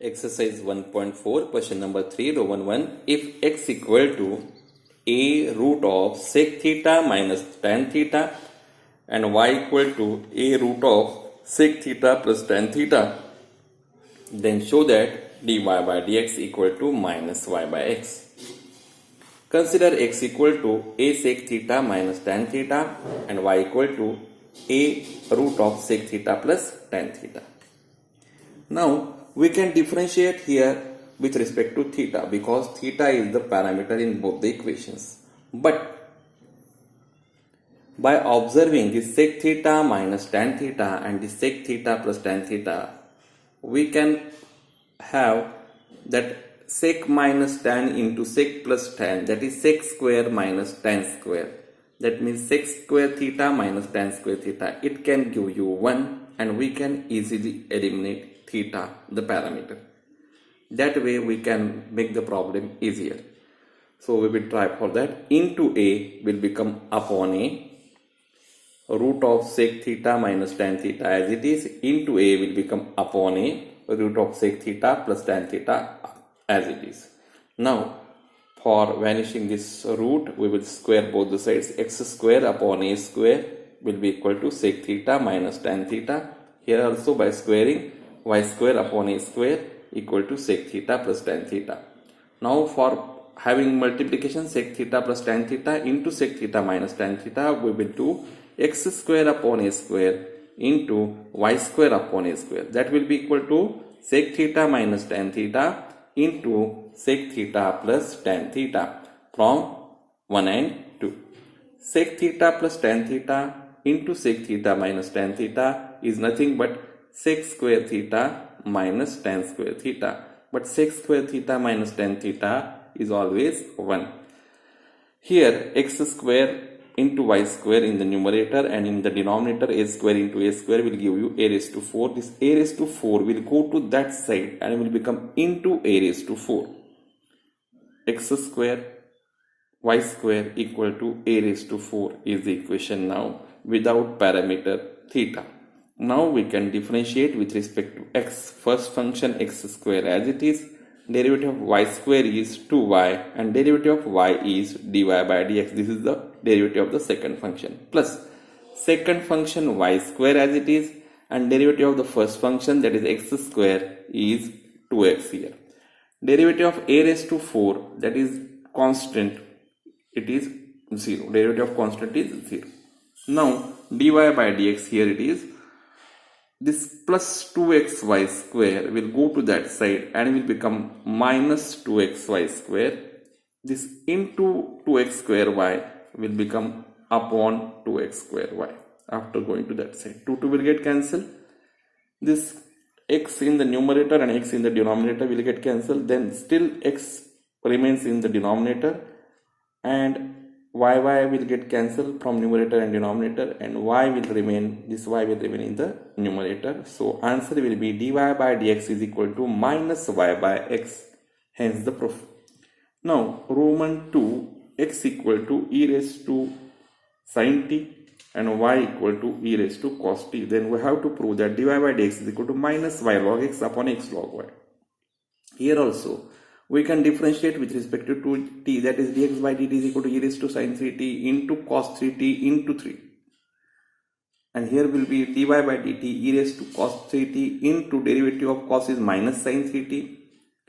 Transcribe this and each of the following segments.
Exercise 1.4, question number 3, Roman 1. If x equal to a root of sec theta minus tan theta and y equal to a root of sec theta plus tan theta, then show that dy by dx equal to minus y by x. Consider x equal to a sec theta minus tan theta and y equal to a root of sec theta plus tan theta. Now, we can differentiate here with respect to theta because theta is the parameter in both the equations. But by observing the sec theta minus tan theta and the sec theta plus tan theta, we can have that sec minus tan into sec plus tan, that is sec square minus tan square. That means sec square theta minus tan square theta. It can give you 1 and we can easily eliminate theta, the parameter. That way we can make the problem easier. So we will try for that. Into a will become upon a root of sec theta minus tan theta as it is. Into a will become upon a root of sec theta plus tan theta as it is. Now for vanishing this root, we will square both the sides. X square upon a square will be equal to sec theta minus tan theta. Here also by squaring, y square upon a square equal to sec theta plus tan theta. Now for having multiplication sec theta plus tan theta into sec theta minus tan theta, we will do x square upon a square into y square upon a square. That will be equal to sec theta minus tan theta into sec theta plus tan theta from 1 and 2. Sec theta plus tan theta into sec theta minus tan theta is nothing but sec square theta minus tan square theta. But sec square theta minus tan theta is always 1. Here x square into y square in the numerator and in the denominator a square into a square will give you a raised to 4. This a raised to 4 will go to that side and will become into a raised to 4. X square y square equal to a raised to 4 is the equation now without parameter theta. Now we can differentiate with respect to x. First function x square as it is, derivative of y square is 2y and derivative of y is dy by dx. This is the derivative of the second function plus second function y square as it is and derivative of the first function, that is x square, is 2x here. Derivative of a raised to 4, that is constant, it is 0. Derivative of constant is 0. Now dy by dx, here it is, this plus 2xy square will go to that side and will become minus 2xy square. This into 2x square y will become upon 2x square y after going to that side. 2 will get cancelled. This x in the numerator and x in the denominator will get cancelled. Then still x remains in the denominator and y will get cancelled from numerator and denominator and y will remain, this y will remain in the numerator. So answer will be dy by dx is equal to minus y by x, hence the proof. Now Roman 2, x equal to e raised to sin t and y equal to e raised to cos t. Then we have to prove that dy by dx is equal to minus y log x upon x log y. Here also we can differentiate with respect to 2t, that is dx by dt is equal to e raised to sin 3t into cos 3t into 3. And here will be dy by dt e raised to cos 3t into derivative of cos is minus sin 3t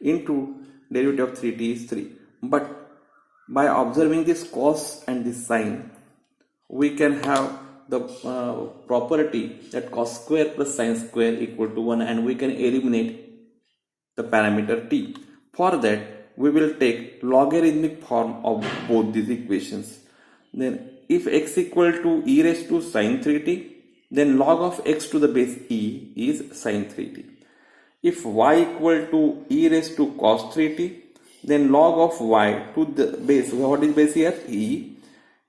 into derivative of 3t is 3. But by observing this cos and this sin, we can have the property that cos square plus sin square equal to 1 and we can eliminate the parameter t. For that, we will take logarithmic form of both these equations. Then if x equal to e raised to sin 3t, then log of x to the base e is sin 3t. If y equal to e raised to cos 3t, then log of y to the base, what is base here? E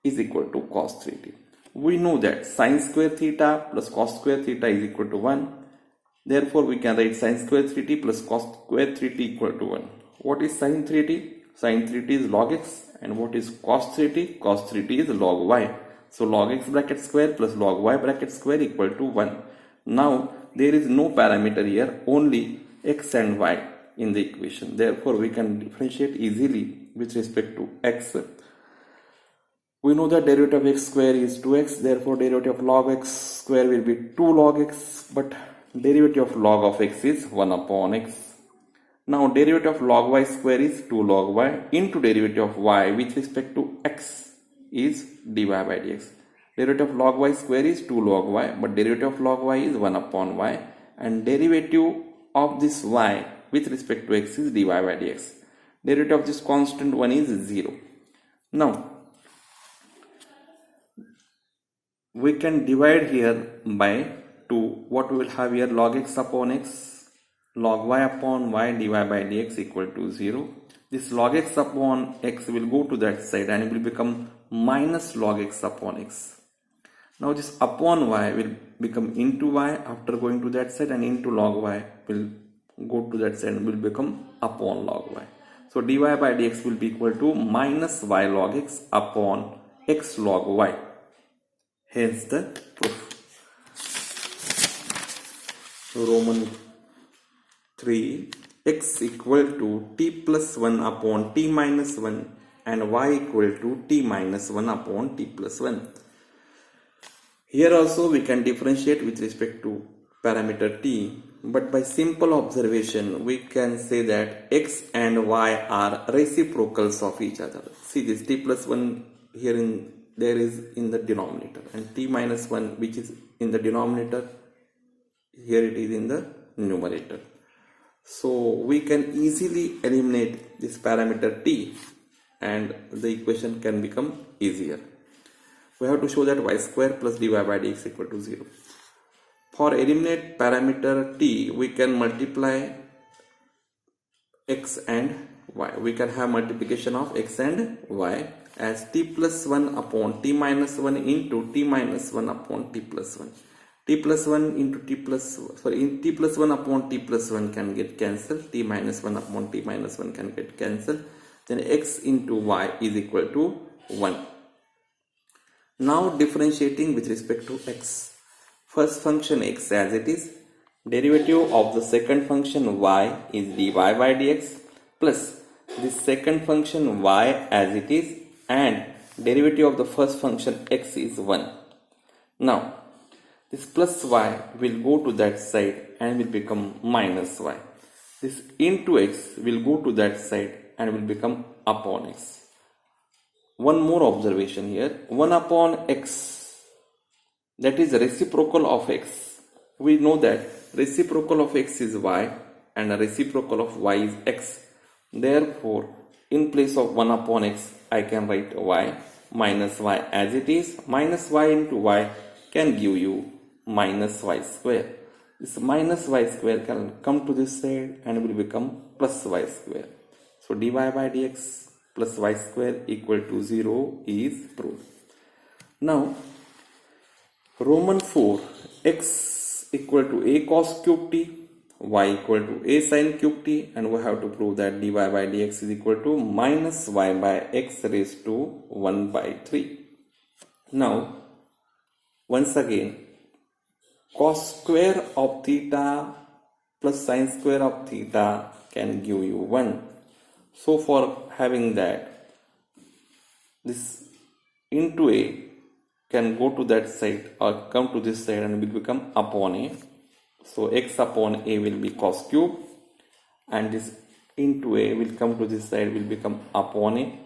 is equal to cos 3t. We know that sin square theta plus cos square theta is equal to 1. Therefore, we can write sin square 3t plus cos square 3t equal to 1. What is sin 3t? Sin 3t is log x, and what is cos 3t? Cos 3t is log y. So log x bracket square plus log y bracket square equal to 1. Now there is no parameter here, only x and y in the equation. Therefore, we can differentiate easily with respect to x. We know that derivative of x square is 2x, therefore derivative of log x square will be 2 log x, but derivative of log of x is 1 upon x. Now derivative of log y square is 2 log y into derivative of y with respect to x is dy by dx. Derivative of log y square is 2 log y, but derivative of log y is 1 upon y, and derivative of this y with respect to x is dy by dx. Derivative of this constant one is 0. Now we can divide here by 2. What we will have here, log x upon x, log y upon y dy by dx equal to 0. This log x upon x will go to that side and it will become minus log x upon x. Now this upon y will become into y after going to that side, and into log y will go to that side and will become upon log y. So dy by dx will be equal to minus y log x upon x log y. Hence the proof. So Roman 3, x equal to t plus 1 upon t minus 1 and y equal to t minus 1 upon t plus 1. Here also we can differentiate with respect to parameter t, but by simple observation we can say that x and y are reciprocals of each other. See this t plus 1 here there is in the denominator, and t minus 1 which is in the denominator, here it is in the numerator. So we can easily eliminate this parameter t and the equation can become easier. We have to show that y square plus dy by dx equal to 0. For eliminate parameter t, we can multiply x and y. We can have multiplication of x and y as t plus 1 upon t minus 1 into t minus 1 upon t plus 1. T plus 1 into t plus, t plus 1 upon t plus 1 can get cancelled. T minus 1 upon t minus 1 can get cancelled. Then x into y is equal to 1. Now differentiating with respect to x. First function x as it is. Derivative of the second function y is dy by dx plus this second function y as it is, and derivative of the first function x is 1. Now this plus y will go to that side and will become minus y. This into x will go to that side and will become upon x. One more observation here. 1 upon x, that is reciprocal of x. We know that reciprocal of x is y and a reciprocal of y is x. Therefore, in place of 1 upon x, I can write y minus y as it is. Minus y into y can give you minus y square. This minus y square can come to this side and will become plus y square. So dy by dx plus y square equal to 0 is proved. Now Roman 4, x equal to a cos cube t, y equal to a sin cube t, and we have to prove that dy by dx is equal to minus y by x raised to 1 by 3. Now once again, cos square of theta plus sin square of theta can give you 1. So for having that, this into a can go to that side or come to this side and will become upon a. So x upon a will be cos cube, and this into a will come to this side will become upon a.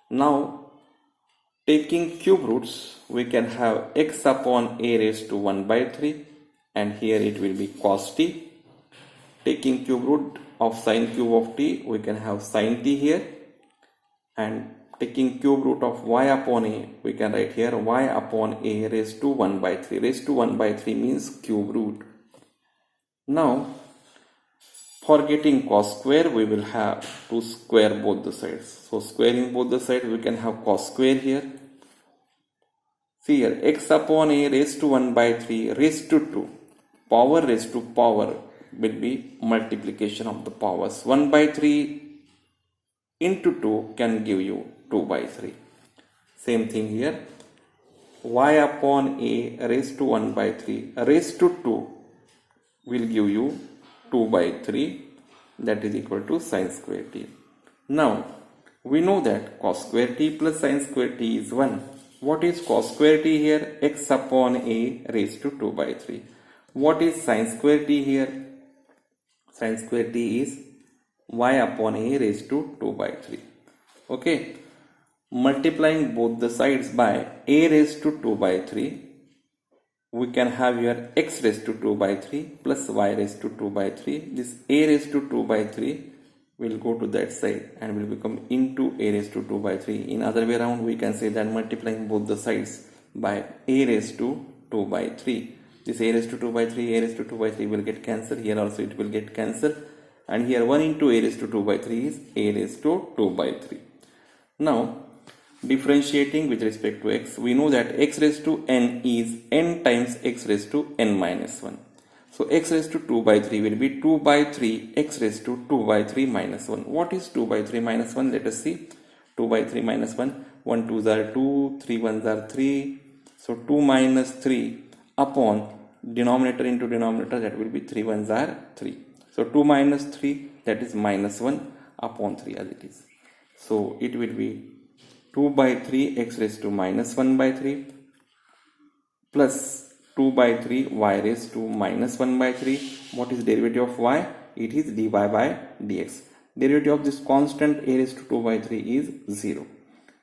Now taking cube roots, we can have x upon a raised to 1 by 3, and here it will be cos t. Taking cube root of sin cube of t, we can have sin t here, and taking cube root of y upon a, we can write here y upon a raised to 1 by 3. Raised to 1 by 3 means cube root. Now for getting cos square, we will have to square both the sides. So squaring both the sides, we can have cos square here. See here, x upon a raised to 1 by 3 raised to 2. Power raised to power will be multiplication of the powers. 1 by 3 into 2 can give you 2 by 3. Same thing here. Y upon a raised to 1 by 3 raised to 2 will give you 2 by 3, that is equal to sin square t. Now we know that cos square t plus sin square t is 1. What is cos square t here? X upon a raised to 2 by 3. What is sin square t here? Sin square t is y upon a raised to 2 by 3. Okay. Multiplying both the sides by a raised to 2 by 3, we can have here x raised to 2 by 3 plus y raised to 2 by 3. This a raised to 2 by 3 will go to that side and will become into a raised to 2 by 3. In other way around, we can say that multiplying both the sides by a raised to 2 by 3. This a raised to 2 by 3, a raised to 2 by 3 will get cancelled. Here also it will get cancelled. And here 1 into a raised to 2 by 3 is a raised to 2 by 3. Now, differentiating with respect to x, we know that x raised to n is n times x raised to n minus 1. So x raised to 2 by 3 will be 2 by 3 x raised to 2 by 3 minus 1. What is 2 by 3 minus 1? Let us see. 2 by 3 minus 1. 1 2s are 2, 3 1s are 3. So 2 minus 3 upon denominator into denominator, that will be 3 1s are 3. So 2 minus 3, that is minus 1 upon 3 as it is. So it will be 2 by 3 x raised to minus 1 by 3 plus 2 by 3 y raised to minus 1 by 3. What is derivative of y? It is dy by dx. Derivative of this constant a raised to 2 by 3 is 0.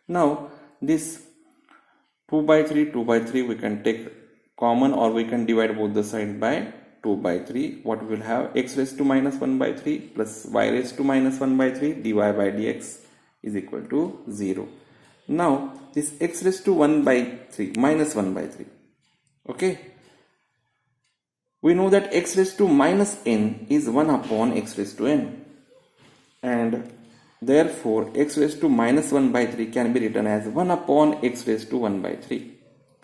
Now this 2 by 3 we can take common, or we can divide both the side by 2 by 3. What we will have? X raised to minus 1 by 3 plus y raised to minus 1 by 3 dy by dx is equal to 0. Now this x raised to 1 by 3 minus 1 by 3. Okay. We know that x raised to minus n is 1 upon x raised to n. And therefore x raised to minus 1 by 3 can be written as 1 upon x raised to 1 by 3.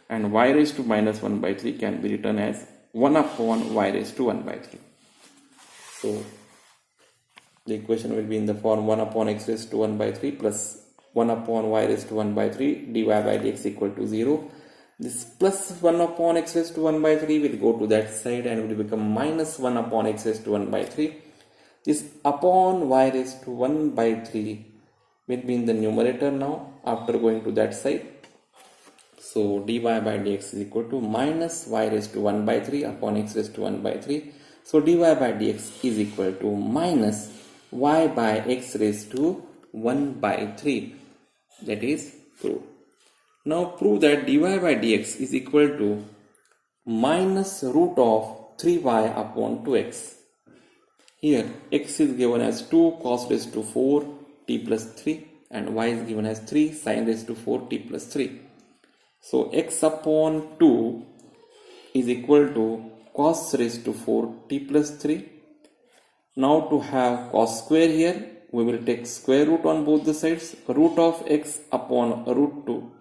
And y raised to minus 1 by 3 can be written as 1 upon y raised to 1 by 3. So the equation will be in the form 1 upon x raised to 1 by 3 plus 1 upon y raised to 1 by 3 dy by dx equal to 0. This plus 1 upon x raised to 1 by 3 will go to that side and will become minus 1 upon x raised to 1 by 3. This upon y raised to 1 by 3 will be in the numerator now after going to that side. So dy by dx is equal to minus y raised to 1 by 3 upon x raised to 1 by 3. So dy by dx is equal to minus y by x raised to 1 by 3. That is proved. Now prove that dy by dx is equal to minus root of 3y upon 2x. Here x is given as 2 cos raised to 4 t plus 3 and y is given as 3 sin raised to 4 t plus 3. So x upon 2 is equal to cos raised to 4 t plus 3. Now to have cos square here, we will take square root on both the sides. Root of x upon root 2.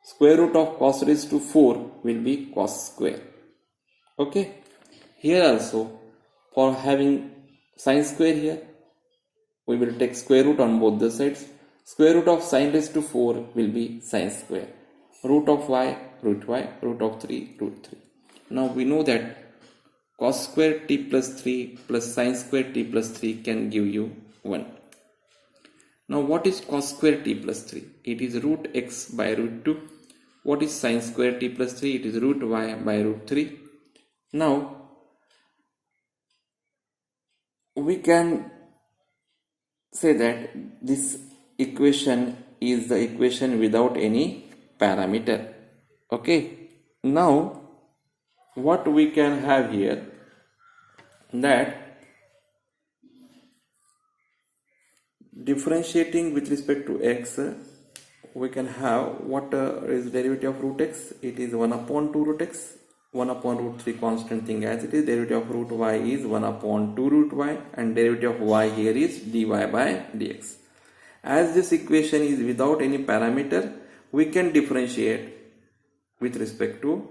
Square root of cos raised to 4 will be cos square. Okay. Here also, for having sin square here, we will take square root on both the sides. Square root of sin raised to 4 will be sin square. Root of y, root of 3, root 3. Now we know that cos square t plus 3 plus sin square t plus 3 can give you 1. Now what is cos square t plus 3? It is root x by root 2. What is sin square t plus 3? It is root y by root 3. Now we can say that this equation is the equation without any parameter. Okay. Now what we can have here, that differentiating with respect to x, we can have what is derivative of root x? It is 1 upon 2 root x, 1 upon root 3 constant thing as it is. Derivative of root y is 1 upon 2 root y, and derivative of y here is dy by dx. As this equation is without any parameter, we can differentiate with respect to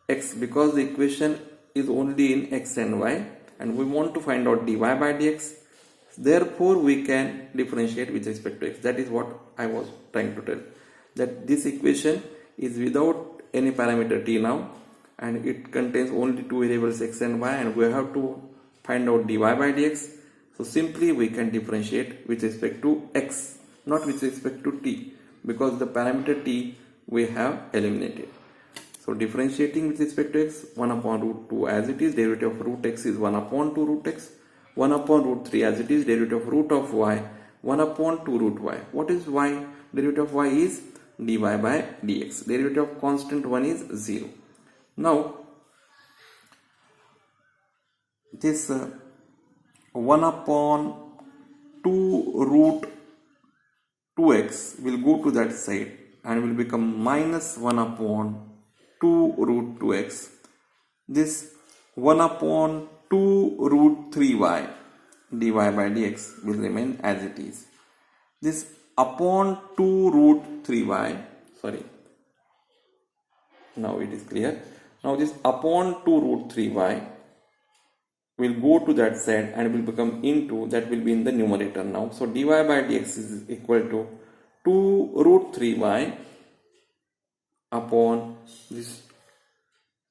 x because the equation is only in x and y, and we want to find out dy by dx. Therefore we can differentiate with respect to x. That is what I was trying to tell, that this equation is without any parameter t now, and it contains only two variables x and y, and we have to find out dy by dx. So simply we can differentiate with respect to x, not with respect to t, because the parameter t we have eliminated. So differentiating with respect to x, 1 upon root 2 as it is, derivative of root x is 1 upon 2 root x, 1 upon root 3 as it is, derivative of root of y, 1 upon 2 root y. What is y? Derivative of y is dy by dx. Derivative of constant 1 is 0. Now this 1 upon 2 root 2x will go to that side and will become minus 1 upon 2 root 2x. This 1 upon 2 root 3y dy by dx will remain as it is. This upon 2 root 3y, sorry, now it is clear. Now this upon 2 root 3y will go to that side and will become into, that will be in the numerator now. So dy by dx is equal to 2 root 3y upon this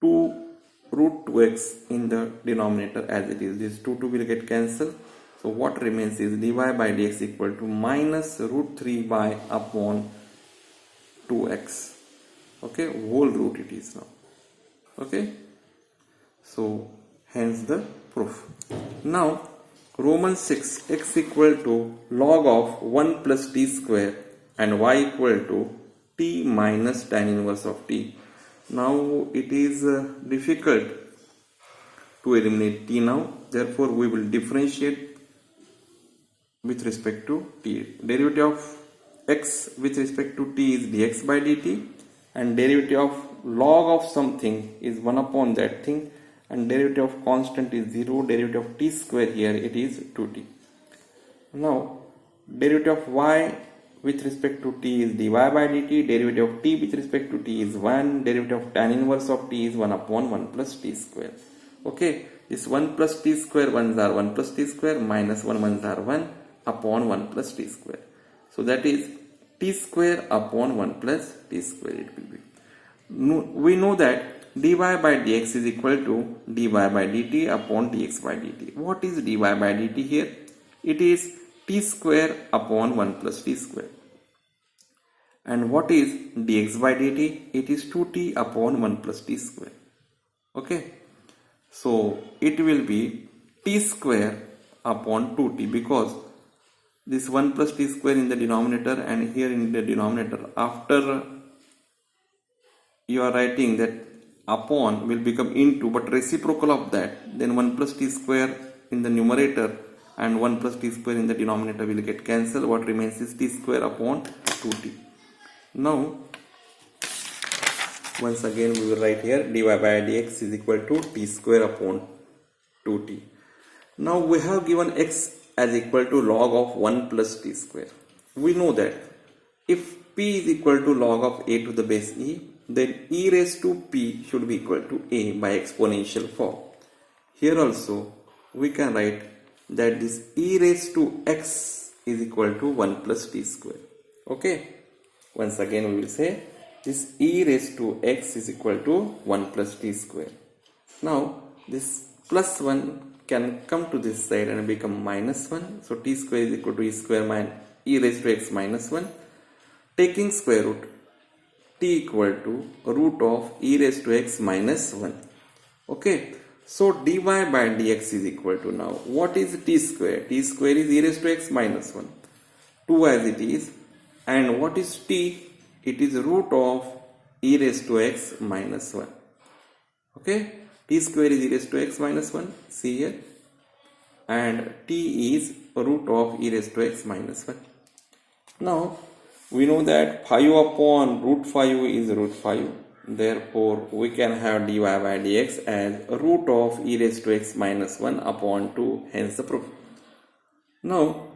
2 root 2x in the denominator as it is. This 2 will get cancelled. So what remains is dy by dx equal to minus root 3y upon 2x. Okay, whole root it is now. Okay, so hence the proof. Now Roman 6, x equal to log of 1 plus t square and y equal to t minus tan inverse of t. Now it is difficult to eliminate t now, therefore we will differentiate with respect to t. Derivative of x with respect to t is dx by dt, and derivative of log of something is 1 upon that thing, and derivative of constant is 0, derivative of t square here it is 2t. Now derivative of y with respect to t is dy by dt, derivative of t with respect to t is 1, derivative of tan inverse of t is 1 upon 1 plus t square. Okay, this 1 plus t square ones are 1 plus t square, minus 1 ones are 1 upon 1 plus t square. So that is t square upon 1 plus t square it will be. We know that dy by dx is equal to dy by dt upon dx by dt. What is dy by dt here? It is t square upon 1 plus t square. And what is dx by dt? It is 2t upon 1 plus t square. Okay, so it will be t square upon 2t, because this 1 plus t square in the denominator and here in the denominator, after you are writing that upon will become into, but reciprocal of that, then 1 plus t square in the numerator and 1 plus t square in the denominator will get cancelled. What remains is t square upon 2t. Now once again we will write here dy by dx is equal to t square upon 2t. Now we have given x as equal to log of 1 plus t square. We know that if p is equal to log of a to the base e, then e raised to p should be equal to a by exponential form. Here also we can write that this e raised to x is equal to 1 plus t square. Okay, once again we will say this e raised to x is equal to 1 plus t square. Now this plus 1 can come to this side and become minus 1. So t square is equal to e square minus e raised to x minus 1. Taking square root, t equal to root of e raised to x minus 1. Okay, so dy by dx is equal to, now what is t square? T square is e raised to x minus 1, 2 as it is, and what is t? It is root of e raised to x minus 1. Okay, t square is e raised to x minus 1, see here, and t is root of e raised to x minus 1. Now we know that 5 upon root 5 is root 5. Therefore, we can have dy by dx as root of e raised to x minus 1 upon 2. Hence the proof. Now,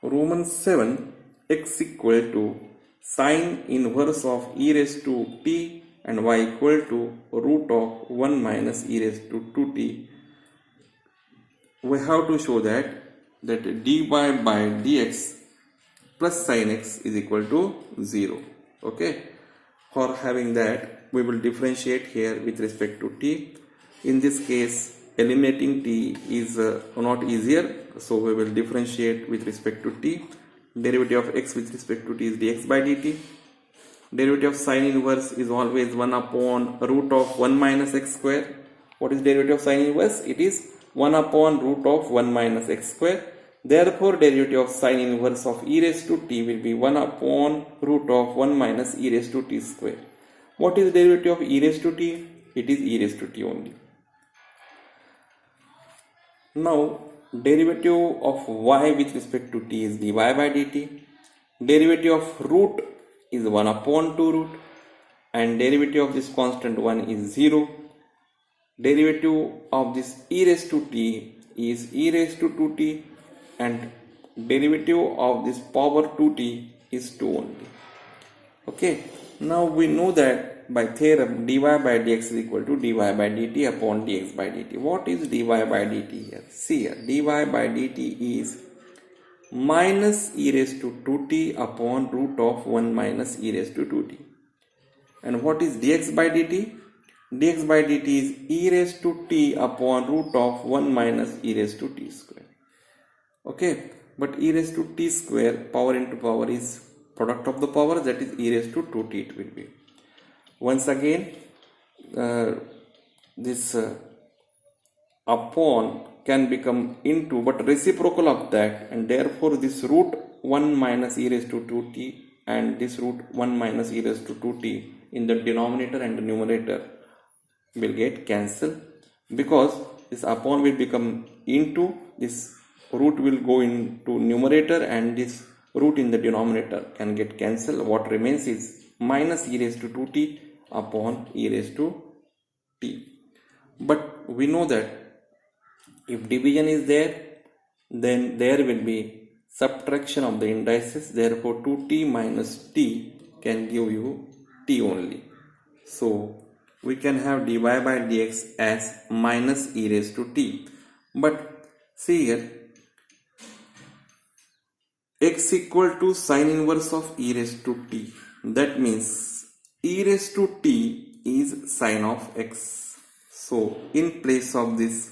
Romans 7, x equal to sine inverse of e raised to t and y equal to root of 1 minus e raised to 2t. We have to show that dy by dx plus sin x is equal to 0. Okay, for having that we will differentiate here with respect to t. In this case eliminating t is not easier, so we will differentiate with respect to t. Derivative of x with respect to t is dx by dt. Derivative of sine inverse is always 1 upon root of 1 minus x square. What is derivative of sine inverse? It is 1 upon root of 1 minus x square. Therefore, derivative of sine inverse of e raised to t will be 1 upon root of 1 minus e raised to t square. What is the derivative of e raised to t? It is e raised to t only. Now, derivative of y with respect to t is dy by dt. Derivative of root is 1 upon 2 root, and derivative of this constant 1 is 0. Derivative of this e raised to t is e raised to 2t, and derivative of this power 2t is 2 only. Okay, now we know that by theorem dy by dx is equal to dy by dt upon dx by dt. What is dy by dt here? See here, dy by dt is minus e raised to 2t upon root of 1 minus e raised to 2t. And what is dx by dt? Dx by dt is e raised to t upon root of 1 minus e raised to t square. Okay, but e raised to t square, power into power is product of the power, that is e raised to 2t it will be. Once again, this upon can become into, but reciprocal of that, and therefore this root 1 minus e raised to 2t and this root 1 minus e raised to 2t in the denominator and the numerator will get cancelled, because this upon will become into, this root will go into numerator, and this root in the denominator can get cancelled. What remains is minus e raised to 2t upon e raised to t. But we know that if division is there, then there will be subtraction of the indices. Therefore 2t minus t can give you t only. So we can have dy by dx as minus e raised to t. But see here, x equal to sine inverse of e raised to t. That means e raised to t is sine of x. So in place of this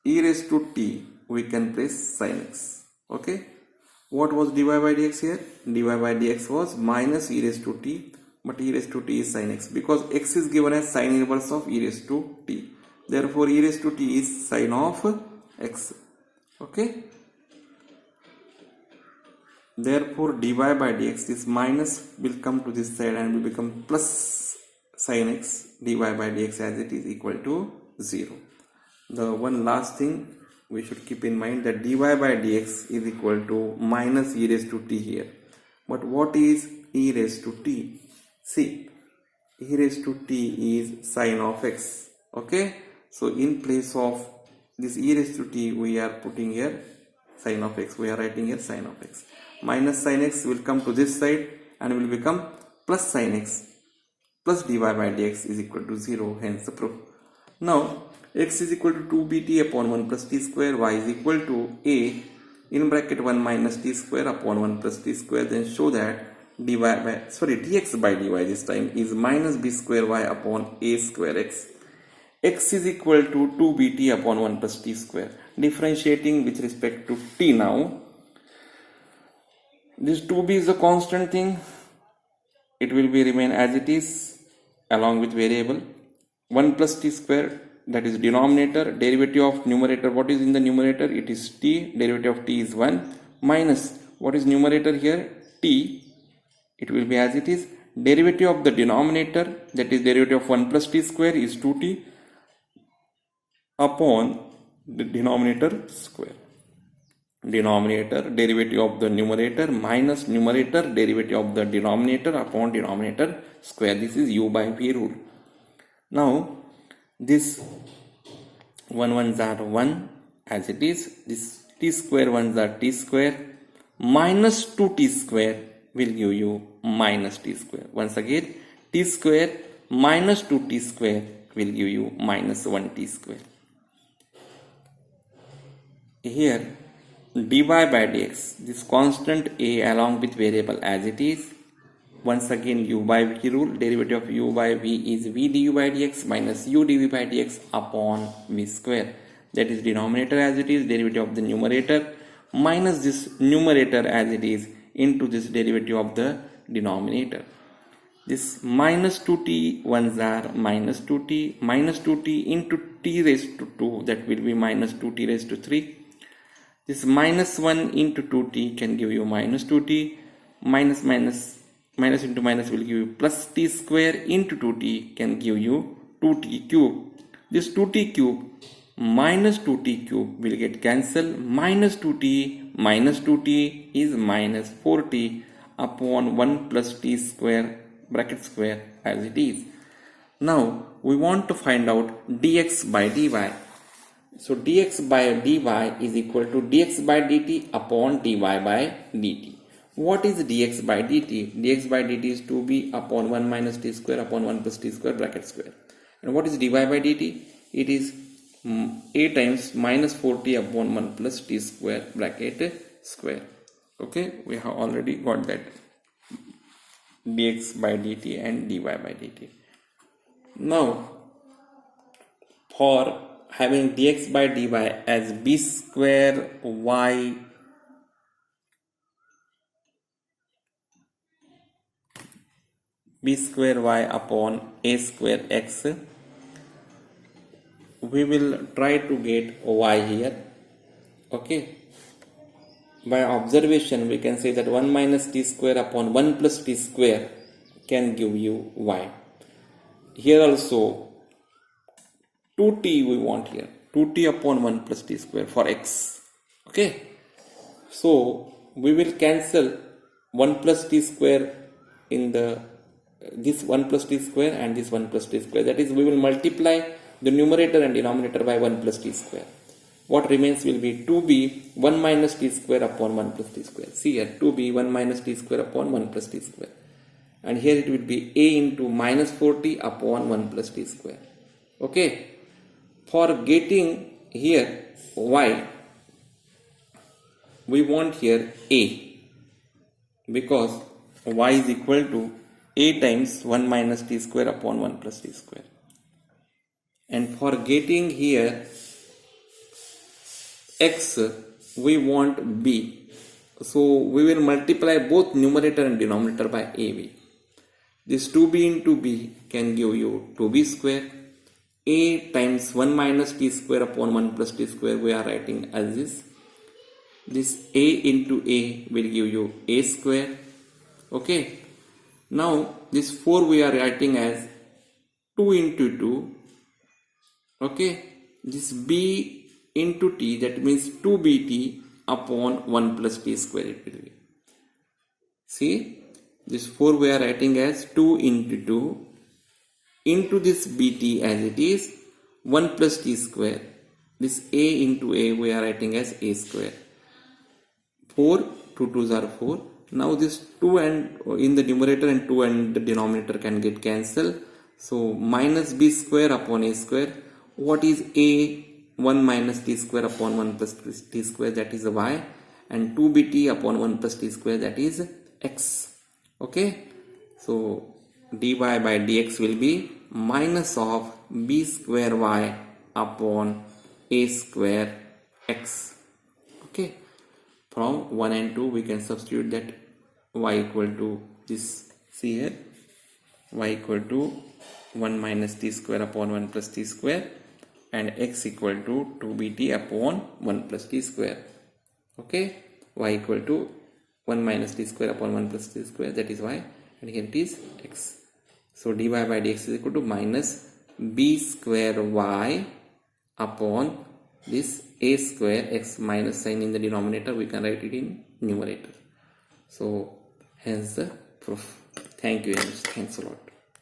e raised to t, we can place sine x. Okay. What was dy by dx here? Dy by dx was minus e raised to t, but e raised to t is sine x, because x is given as sine inverse of e raised to t. Therefore e raised to t is sine of x. Okay. Therefore dy by dx, this minus will come to this side and will become plus sin x. Dy by dx as it is equal to 0. The one last thing we should keep in mind, that dy by dx is equal to minus e raised to t here. But what is e raised to t? See, e raised to t is sine of x. Okay, so in place of this e raised to t, we are putting here sine of x. We are writing here sine of x. Minus sin x will come to this side and will become plus sin x, plus dy by dx is equal to 0, hence the proof. Now x is equal to 2bt upon 1 plus t square, y is equal to a in bracket 1 minus t square upon 1 plus t square. Then show that dx by dy this time is minus b square y upon a square x. X is equal to 2bt upon 1 plus t square. Differentiating with respect to t now. This 2b is a constant thing. It will be remain as it is along with variable. 1 plus t square, that is denominator. Derivative of numerator, what is in the numerator? It is t. Derivative of t is 1 minus, what is numerator here? T. It will be as it is. Derivative of the denominator, that is derivative of 1 plus t square, is 2t upon the denominator square. Denominator, derivative of the numerator minus numerator, derivative of the denominator upon denominator square. This is u by v rule. Now this 1 ones are 1 as it is. This t square ones are t square. Minus 2t square will give you minus t square. Once again, t square minus 2t square will give you minus 1t square. Here dy by dx, this constant a along with variable as it is, once again u by v rule. Derivative of u by v is v du by dx minus u dv by dx upon v square. That is denominator as it is, derivative of the numerator minus this numerator as it is into this derivative of the denominator. This minus 2t ones are minus 2t into t raised to 2, that will be minus 2t raised to 3. This minus 1 into 2t can give you minus 2t, minus into minus will give you plus t square into 2t can give you 2t cube. This 2t cube minus 2t cube will get cancelled. Minus 2t is minus 4t upon 1 plus t square bracket square as it is. Now we want to find out dx by dy. So dx by dy is equal to dx by dt upon dy by dt. What is dx by dt? Dx by dt is 2b upon 1 minus t square upon 1 plus t square bracket square. And what is dy by dt? It is a times minus 4t upon 1 plus t square bracket square. Okay, we have already got that dx by dt and dy by dt. Now for having dx by dy as b square y upon a square x, we will try to get y here. Okay, by observation we can say that 1 minus t square upon 1 plus t square can give you y. Here also 2t we want here, 2t upon 1 plus t square for x. Okay, so we will cancel 1 plus t square in this 1 plus t square and this 1 plus t square, that is we will multiply the numerator and denominator by 1 plus t square. What remains will be 2b 1 minus t square upon 1 plus t square. See here, 2b 1 minus t square upon 1 plus t square, and here it will be a into minus 4t upon 1 plus t square. Okay, for getting here y, we want here a, because y is equal to a times 1 minus t square upon 1 plus t square. And for getting here x, we want b. So we will multiply both numerator and denominator by ab. This 2b into b can give you 2b square. A times 1 minus t square upon 1 plus t square we are writing as this. This a into a will give you a square. Okay. Now this 4 we are writing as 2 into 2. Okay. This b into t, that means 2bt upon 1 plus t square it will be. See, this 4 we are writing as 2 into 2 into this bt as it is 1 plus t square. This a into a we are writing as a square. 4, 2 2s are 4. Now this 2 and in the numerator and 2 and the denominator can get cancelled. So minus b square upon a square. What is a? 1 minus t square upon 1 plus t square, that is y, and 2bt upon 1 plus t square, that is x. Okay, so dy by dx will be minus of b square y upon a square x. Okay, from 1 and 2 we can substitute that y equal to this, see here, y equal to 1 minus t square upon 1 plus t square, and x equal to 2bt upon 1 plus t square. Okay, y equal to 1 minus t square upon 1 plus t square, that is y, and here it is x. So dy by dx is equal to minus b square y upon this a square x, minus sign in the denominator, we can write it in numerator. So hence the proof. Thank you very much. Thanks a lot.